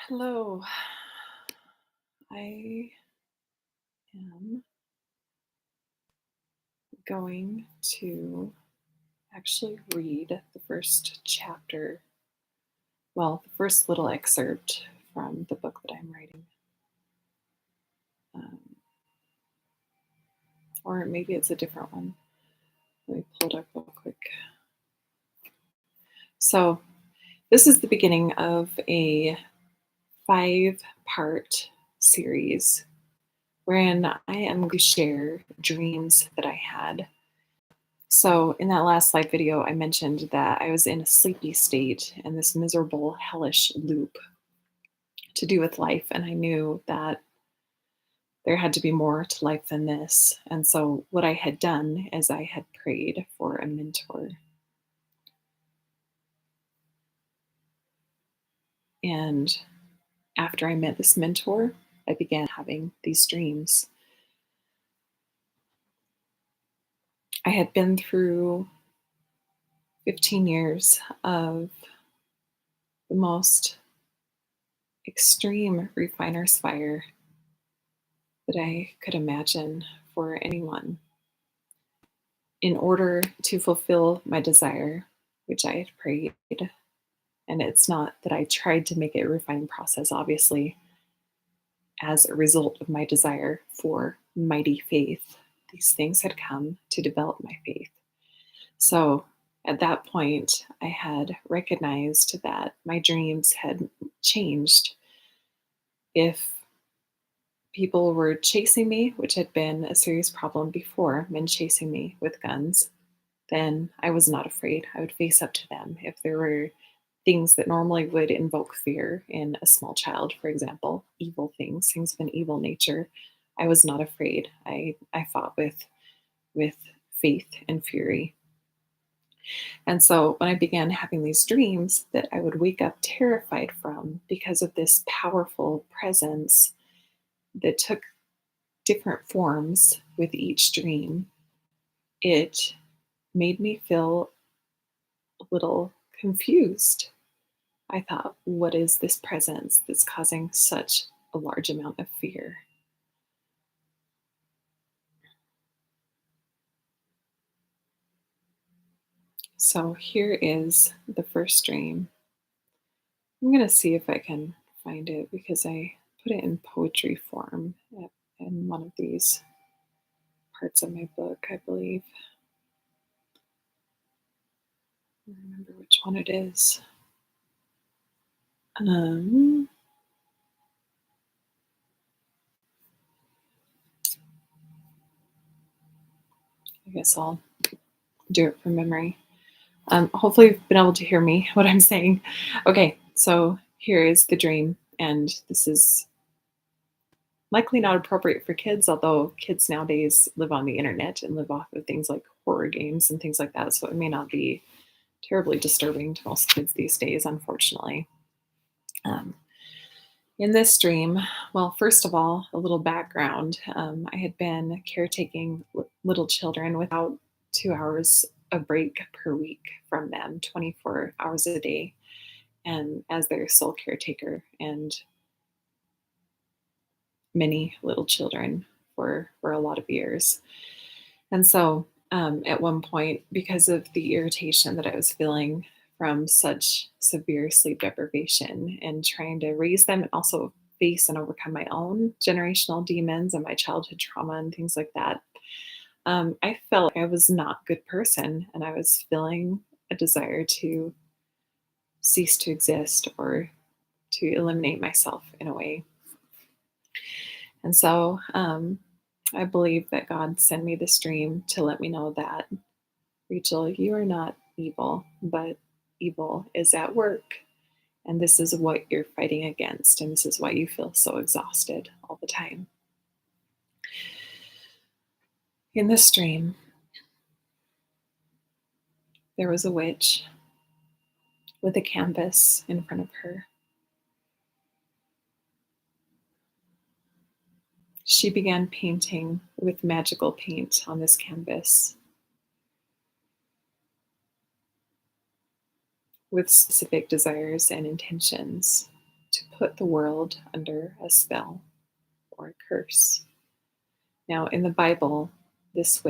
Hello. I am going to actually read the first chapter, well, the first little excerpt from the book that I'm writing. Um, or maybe it's a different one. Let me pull it up real quick. So, this is the beginning of a 5-part series wherein I am going to share dreams that I had. So, in that last live video, I mentioned that I was in a sleepy state in this miserable, hellish loop to do with life. And I knew that there had to be more to life than this. And so, what I had done is I had prayed for a mentor. And after I met this mentor, I began having these dreams. I had been through 15 years of the most extreme refiner's fire that I could imagine for anyone. In order to fulfill my desire, which I had prayed, and it's not that I tried to make it a refined process, obviously, as a result of my desire for mighty faith, these things had come to develop my faith. So at that point, I had recognized that my dreams had changed. If people were chasing me, which had been a serious problem before, men chasing me with guns, then I was not afraid. I would face up to them. If there were things that normally would invoke fear in a small child, for example, evil things, things of an evil nature, I was not afraid. I fought with faith and fury. And so when I began having these dreams that I would wake up terrified from because of this powerful presence that took different forms with each dream, it made me feel a little confused. I thought, what is this presence that's causing such a large amount of fear? So here is the first dream. I'm going to see if I can find it because I put it in poetry form in one of these parts of my book, I believe. I don't remember which one it is. Um, I guess I'll do it from memory. Hopefully, you've been able to hear me, what I'm saying. Okay, so here is the dream, and this is likely not appropriate for kids, although kids nowadays live on the internet and live off of things like horror games and things like that. So it may not be terribly disturbing to most kids these days, unfortunately. Um, in this dream, well, first of all, a little background. I had been caretaking little children without 2 hours of break per week from them, 24 hours a day, and as their sole caretaker. And many little children for a lot of years. And so at one point, because of the irritation that I was feeling from such severe sleep deprivation and trying to raise them and also face and overcome my own generational demons and my childhood trauma and things like that, I felt like I was not a good person and I was feeling a desire to cease to exist or to eliminate myself in a way. And so I believe that God sent me this dream to let me know that, Rachel, you are not evil, but evil is at work. And this is what you're fighting against. And this is why you feel so exhausted all the time. In this dream, there was a witch with a canvas in front of her. She began painting with magical paint on this canvas with specific desires and intentions to put the world under a spell or a curse. Now, in the Bible, this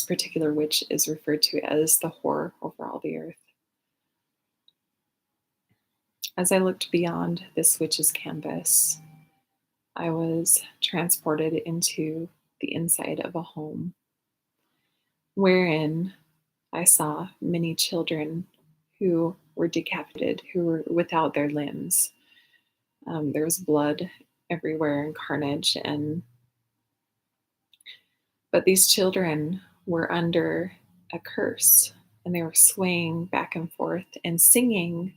particular witch, is referred to as the whore over all the earth. As I looked beyond this witch's canvas, I was transported into the inside of a home wherein I saw many children who were decapitated, who were without their limbs. There was blood everywhere and carnage, but these children were under a curse, and they were swaying back and forth and singing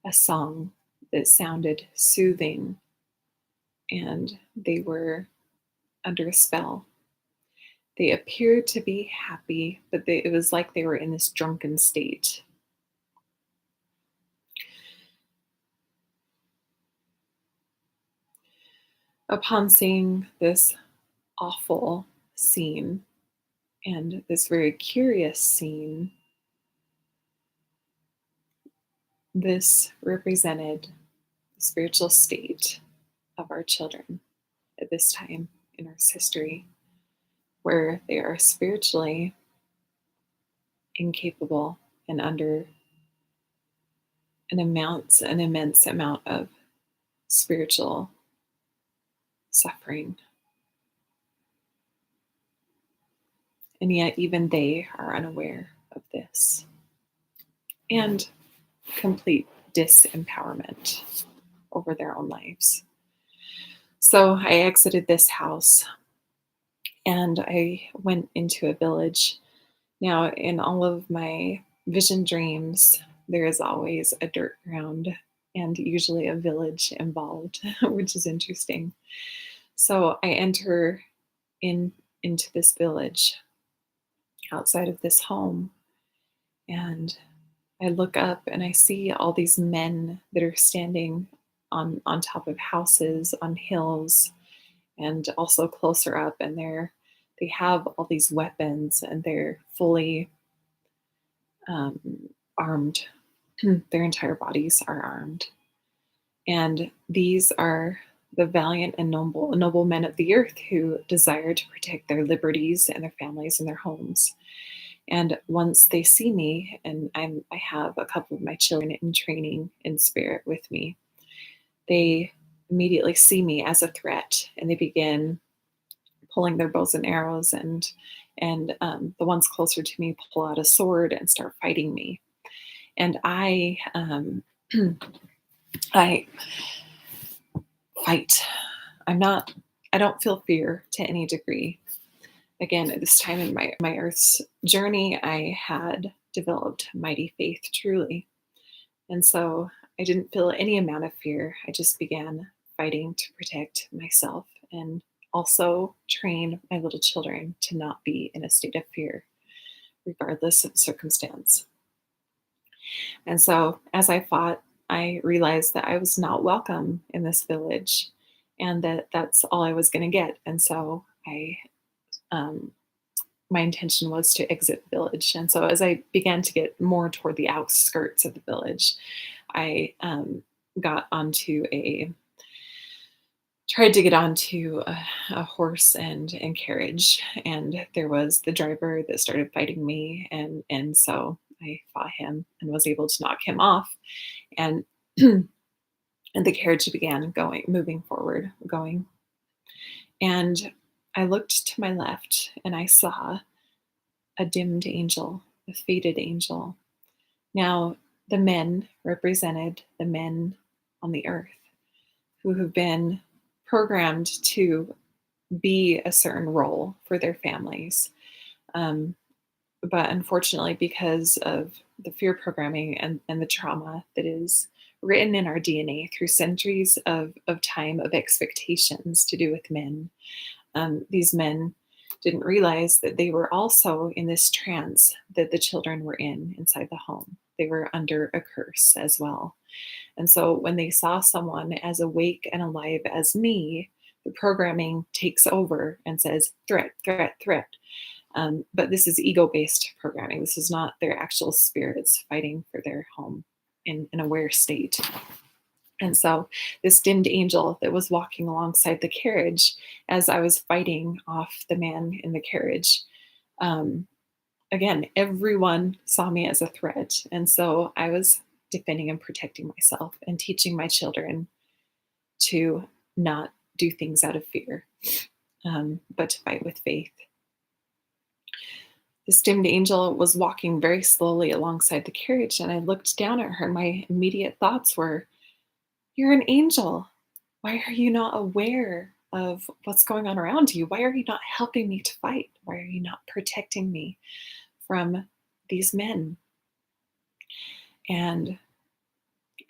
a song that sounded soothing, and they were under a spell. They appeared to be happy, but it was like they were in this drunken state. Upon seeing this awful scene and this very curious scene, this represented the spiritual state of our children at this time in Earth's history, where they are spiritually incapable and under an immense amount of spiritual suffering. And yet, even they are unaware of this. And complete disempowerment over their own lives. So I exited this house and I went into a village. Now, in all of my vision dreams, there is always a dirt ground and usually a village involved, which is interesting. So I enter into this village outside of this home, and I look up and I see all these men that are standing on top of houses, on hills, and also closer up, and they have all these weapons and they're fully armed. Their entire bodies are armed. And these are the valiant and noble men of the earth who desire to protect their liberties and their families and their homes. And once they see me, and I have a couple of my children in training in spirit with me, they immediately see me as a threat, and they begin pulling their bows and arrows, and the ones closer to me pull out a sword and start fighting me. And I I fight. I don't feel fear to any degree. Again, at this time in my Earth's journey, I had developed mighty faith truly. And so I didn't feel any amount of fear. I just began fighting to protect myself and also train my little children to not be in a state of fear, regardless of circumstance. And so as I fought, I realized that I was not welcome in this village and that that's all I was going to get. And so my intention was to exit the village. And so as I began to get more toward the outskirts of the village, I got onto tried to get onto a horse and carriage, and there was the driver that started fighting me, and so I fought him and was able to knock him off, and and the carriage began moving forward, going, and I looked to my left and I saw a dimmed angel, a faded angel. Now, the men represented the men on the earth who have been programmed to be a certain role for their families. But unfortunately, because of the fear programming and the trauma that is written in our DNA through centuries of time of expectations to do with men, these men didn't realize that they were also in this trance that the children were inside the home. They were under a curse as well. And so when they saw someone as awake and alive as me, the programming takes over and says, threat, threat, threat. But this is ego-based programming. This is not their actual spirits fighting for their home in an aware state. And so this dimmed angel that was walking alongside the carriage as I was fighting off the man in the carriage, um, again, everyone saw me as a threat. And so I was defending and protecting myself and teaching my children to not do things out of fear, but to fight with faith. This dimmed angel was walking very slowly alongside the carriage, and I looked down at her. My immediate thoughts were, "You're an angel. Why are you not aware of what's going on around you? Why are you not helping me to fight? Why are you not protecting me from these men?" And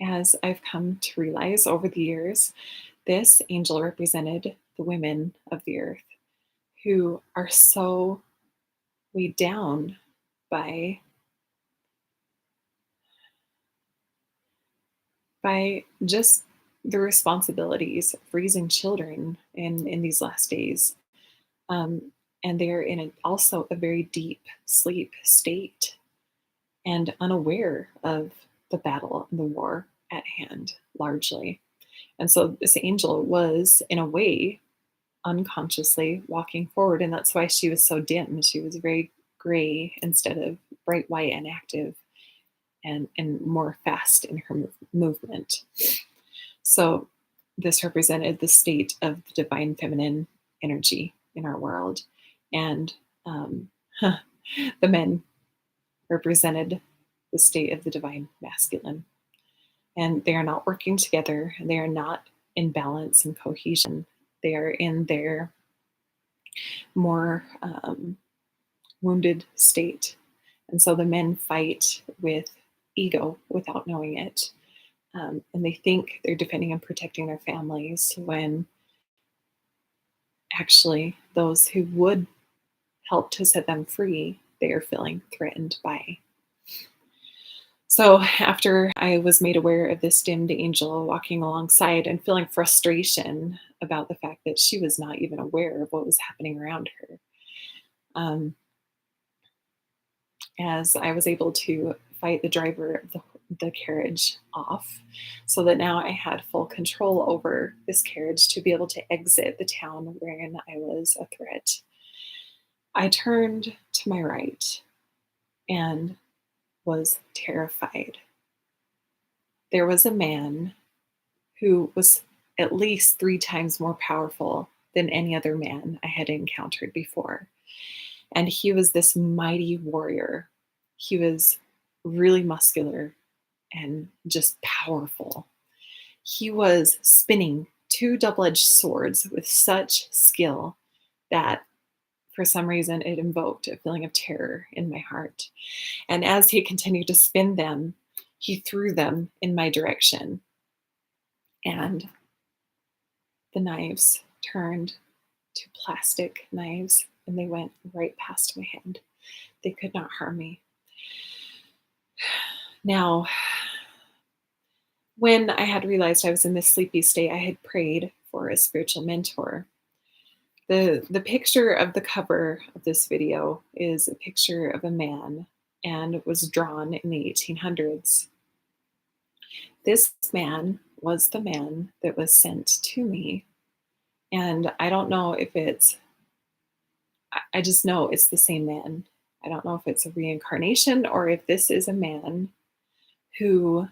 as I've come to realize over the years, this angel represented the women of the earth who are so weighed down by just the responsibilities of raising children in these last days. Um, and they're in also a very deep sleep state and unaware of the battle and the war at hand, largely. And so this angel was, in a way, unconsciously walking forward. And that's why she was so dim. She was very gray instead of bright white and active and more fast in her movement. So this represented the state of the divine feminine energy in our world. And um, the men represented the state of the divine masculine. And they are not working together. They are not in balance and cohesion. They are in their more wounded state. And so the men fight with ego without knowing it. And they think they're defending and protecting their families when actually those who would help to set them free, they are feeling threatened by. So after I was made aware of this dimmed angel walking alongside and feeling frustration about the fact that she was not even aware of what was happening around her, um, as I was able to fight the driver of the carriage off, so that now I had full control over this carriage to be able to exit the town wherein I was a threat. I turned to my right and was terrified. There was a man who was at least 3 times more powerful than any other man I had encountered before. And he was this mighty warrior. He was really muscular and just powerful. He was spinning 2 double-edged swords with such skill that for some reason it invoked a feeling of terror in my heart. And as he continued to spin them, he threw them in my direction. And the knives turned to plastic knives and they went right past my head. They could not harm me. Now, when I had realized I was in this sleepy state, I had prayed for a spiritual mentor. The picture of the cover of this video is a picture of a man and it was drawn in the 1800s. This man was the man that was sent to me. And I don't know if I just know it's the same man. I don't know if it's a reincarnation or if this is a man who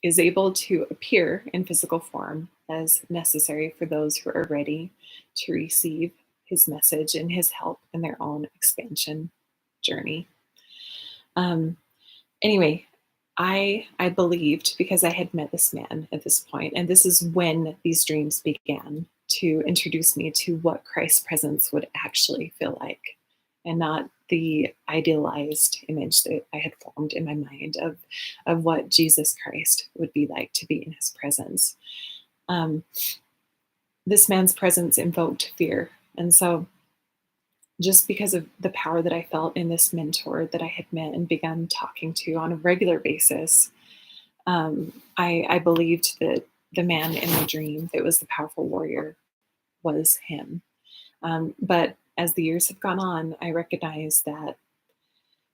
is able to appear in physical form as necessary for those who are ready to receive his message and his help in their own expansion journey. Um, anyway, I believed because I had met this man at this point, and this is when these dreams began to introduce me to what Christ's presence would actually feel like, and not the idealized image that I had formed in my mind of what Jesus Christ would be like to be in his presence. Um, this man's presence invoked fear. And so just because of the power that I felt in this mentor that I had met and begun talking to on a regular basis, I believed that the man in my dream that was the powerful warrior was him. But as the years have gone on, I recognize that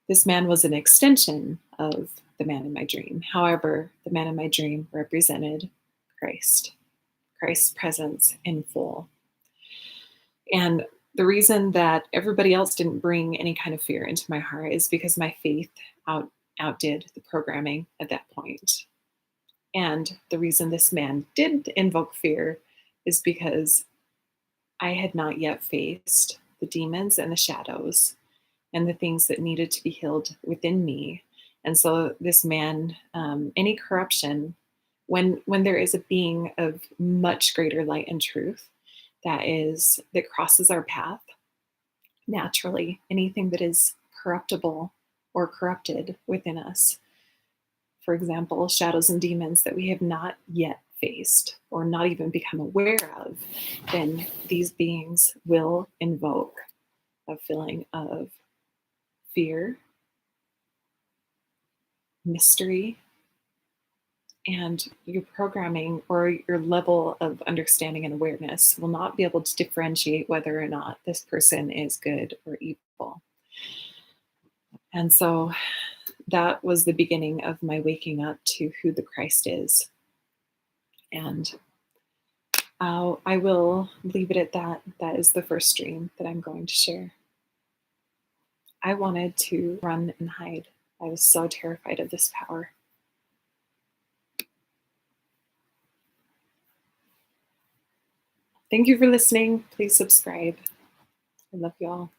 This man was an extension of the man in my dream. However, the man in my dream represented Christ, Christ's presence in full. And the reason that everybody else didn't bring any kind of fear into my heart is because my faith outdid the programming at that point. And the reason this man did invoke fear is because I had not yet faced the demons and the shadows and the things that needed to be healed within me. And so this man, any corruption, when there is a being of much greater light and truth that crosses our path naturally, anything that is corruptible or corrupted within us, for example, shadows and demons that we have not yet faced or not even become aware of, then these beings will invoke a feeling of fear, mystery, and your programming or your level of understanding and awareness will not be able to differentiate whether or not this person is good or evil. And so that was the beginning of my waking up to who the Christ is. And I will leave it at that. That is the first dream that I'm going to share. I wanted to run and hide. I was so terrified of this power. Thank you for listening. Please subscribe. I love you all.